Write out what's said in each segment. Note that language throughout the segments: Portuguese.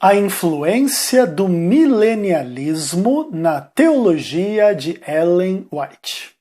A influência do milenialismo na teologia de Ellen White.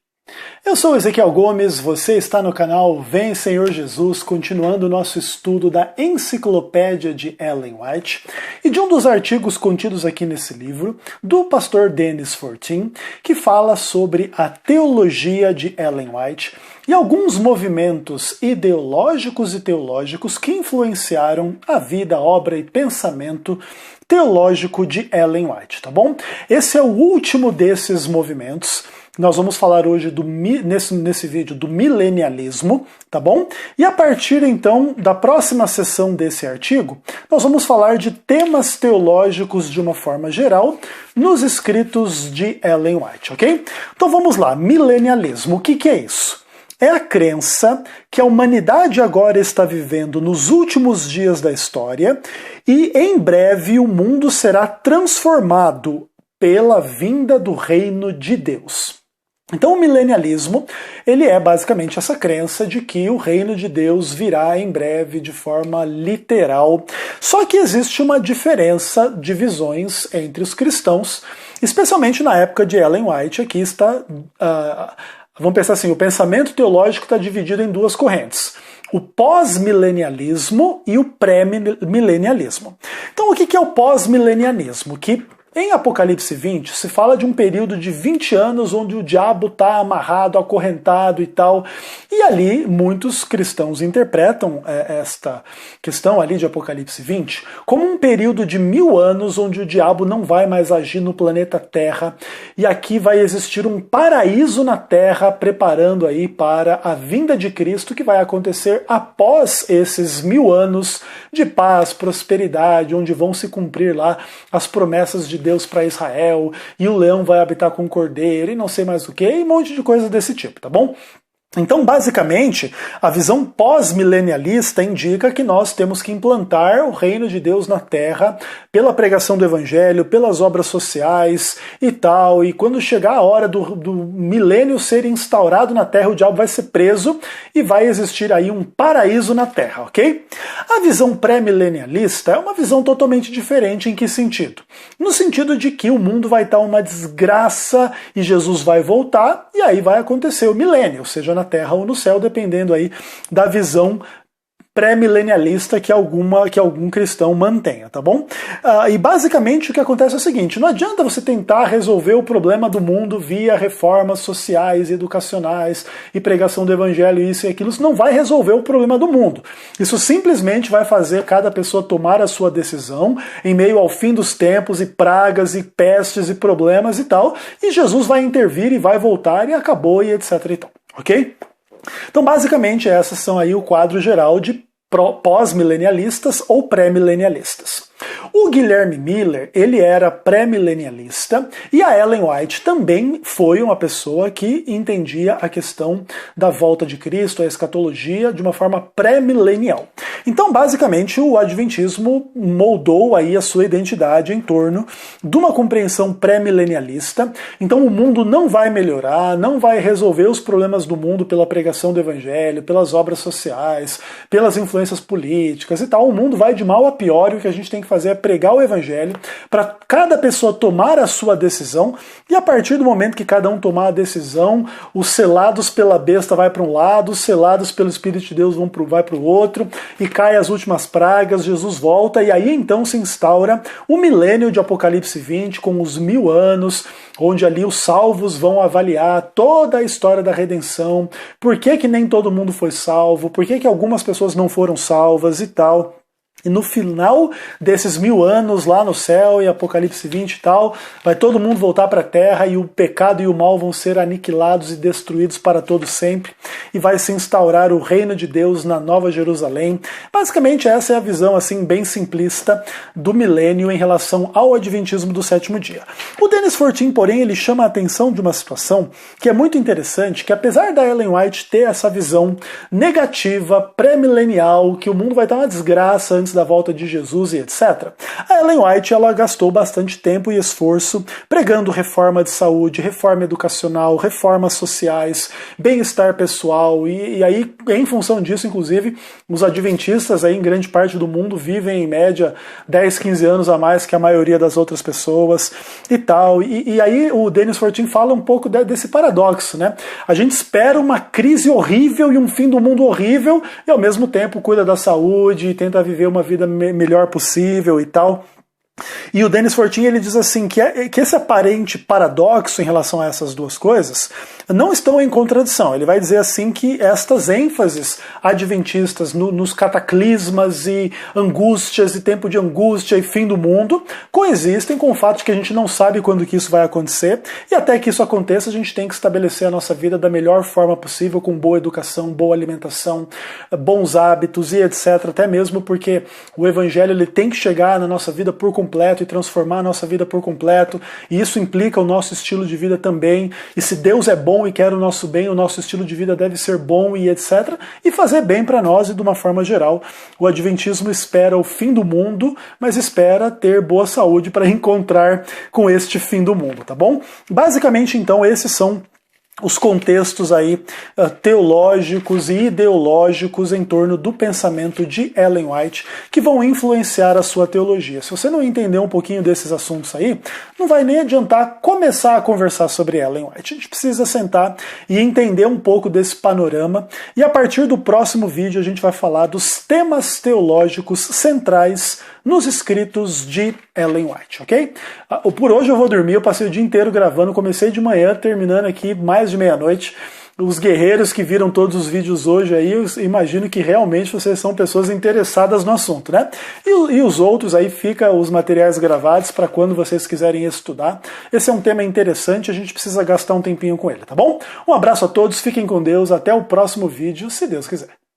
Eu sou Ezequiel Gomes, você está no canal Vem Senhor Jesus, continuando o nosso estudo da Enciclopédia de Ellen White e de um dos artigos contidos aqui nesse livro, do pastor Dennis Fortin, que fala sobre a teologia de Ellen White e alguns movimentos ideológicos e teológicos que influenciaram a vida, obra e pensamento teológico de Ellen White, tá bom? Esse é o último desses movimentos. Nós vamos falar hoje nesse vídeo do milenialismo, tá bom? E a partir então da próxima sessão desse artigo, nós vamos falar de temas teológicos de uma forma geral nos escritos de Ellen White, ok? Então vamos lá, milenialismo, o que é isso? É a crença que a humanidade agora está vivendo nos últimos dias da história e em breve o mundo será transformado pela vinda do reino de Deus. Então o milenialismo, ele é basicamente essa crença de que o reino de Deus virá em breve de forma literal. Só que existe uma diferença de visões entre os cristãos, especialmente na época de Ellen White. Aqui está, vamos pensar assim, o pensamento teológico está dividido em duas correntes. O pós-milenialismo e o pré-milenialismo. Então o que é o pós-milenialismo? Que em Apocalipse 20 se fala de um período de 20 anos onde o diabo está amarrado, acorrentado e tal. E ali muitos cristãos interpretam esta questão ali de Apocalipse 20 como um período de 1000 anos onde o diabo não vai mais agir no planeta Terra. E aqui vai existir um paraíso na Terra preparando aí para a vinda de Cristo que vai acontecer após esses 1000 anos de paz, prosperidade, onde vão se cumprir lá as promessas de Deus para Israel, e o leão vai habitar com o cordeiro, e não sei mais o que, e um monte de coisa desse tipo, tá bom? Então, basicamente, a visão pós-milenialista indica que nós temos que implantar o reino de Deus na Terra pela pregação do Evangelho, pelas obras sociais e tal, e quando chegar a hora do milênio ser instaurado na Terra, o diabo vai ser preso e vai existir aí um paraíso na Terra, ok? A visão pré-milenialista é uma visão totalmente diferente. Em que sentido? No sentido de que o mundo vai estar uma desgraça e Jesus vai voltar, e aí vai acontecer o milênio, ou seja, na Terra ou no céu, dependendo aí da visão pré-milenialista que algum cristão mantenha, tá bom? E basicamente o que acontece é o seguinte: não adianta você tentar resolver o problema do mundo via reformas sociais e educacionais e pregação do evangelho, isso e aquilo. Isso não vai resolver o problema do mundo. Isso simplesmente vai fazer cada pessoa tomar a sua decisão em meio ao fim dos tempos e pragas e pestes e problemas e tal, e Jesus vai intervir e vai voltar e acabou e etc e tal, ok? Então basicamente esses são aí o quadro geral de pós-milenialistas ou pré-milenialistas. O Guilherme Miller, ele era pré-milenialista, e a Ellen White também foi uma pessoa que entendia a questão da volta de Cristo, a escatologia, de uma forma pré-milenial. Então, basicamente, o adventismo moldou aí a sua identidade em torno de uma compreensão pré-milenialista. Então, o mundo não vai melhorar, não vai resolver os problemas do mundo pela pregação do evangelho, pelas obras sociais, pelas influências políticas e tal. O mundo vai de mal a pior, e o que a gente tem que fazer é pregar o evangelho para cada pessoa tomar a sua decisão, e a partir do momento que cada um tomar a decisão, os selados pela besta vai para um lado, os selados pelo Espírito de Deus vai para o outro, e cai as últimas pragas, Jesus volta, e aí então se instaura o milênio de Apocalipse 20 com os 1000 anos, onde ali os salvos vão avaliar toda a história da redenção, por que nem todo mundo foi salvo, por que algumas pessoas não foram salvas e tal. E no final desses 1000 anos lá no céu, e Apocalipse 20 e tal, vai todo mundo voltar para a Terra e o pecado e o mal vão ser aniquilados e destruídos para todo sempre, e vai se instaurar o reino de Deus na Nova Jerusalém. Basicamente essa é a visão assim bem simplista do milênio em relação ao adventismo do sétimo dia. O Dennis Fortin, porém, ele chama a atenção de uma situação que é muito interessante, que apesar da Ellen White ter essa visão negativa, pré-milenial, que o mundo vai estar uma desgraça antes antes da volta de Jesus e etc. A Ellen White ela gastou bastante tempo e esforço pregando reforma de saúde, reforma educacional, reformas sociais, bem-estar pessoal, e aí, em função disso, inclusive, os adventistas aí, em grande parte do mundo vivem em média 10, 15 anos a mais que a maioria das outras pessoas e tal. E aí o Dennis Fortin fala um pouco desse paradoxo, né? A gente espera uma crise horrível e um fim do mundo horrível e ao mesmo tempo cuida da saúde e tenta viver uma vida melhor possível e tal. E o Dennis Fortin ele diz assim que esse aparente paradoxo em relação a essas duas coisas não estão em contradição. Ele vai dizer assim que estas ênfases adventistas nos cataclismas e angústias e tempo de angústia e fim do mundo coexistem com o fato de que a gente não sabe quando que isso vai acontecer e até que isso aconteça a gente tem que estabelecer a nossa vida da melhor forma possível, com boa educação, boa alimentação, bons hábitos e etc. Até mesmo porque o evangelho ele tem que chegar na nossa vida por completo e transformar a nossa vida por completo, e isso implica o nosso estilo de vida também, e se Deus é bom e quer o nosso bem, o nosso estilo de vida deve ser bom e etc, e fazer bem para nós e de uma forma geral. O Adventismo espera o fim do mundo, mas espera ter boa saúde para encontrar com este fim do mundo, tá bom? Basicamente, então, esses são os contextos aí teológicos e ideológicos em torno do pensamento de Ellen White que vão influenciar a sua teologia. Se você não entender um pouquinho desses assuntos aí, não vai nem adiantar começar a conversar sobre Ellen White. A gente precisa sentar e entender um pouco desse panorama e a partir do próximo vídeo a gente vai falar dos temas teológicos centrais nos escritos de Ellen White, ok? Por hoje eu vou dormir, eu passei o dia inteiro gravando, comecei de manhã, terminando aqui mais de meia-noite. Os guerreiros que viram todos os vídeos hoje aí, eu imagino que realmente vocês são pessoas interessadas no assunto, né? E os outros aí, fica os materiais gravados para quando vocês quiserem estudar. Esse é um tema interessante, a gente precisa gastar um tempinho com ele, tá bom? Um abraço a todos, fiquem com Deus, até o próximo vídeo, se Deus quiser.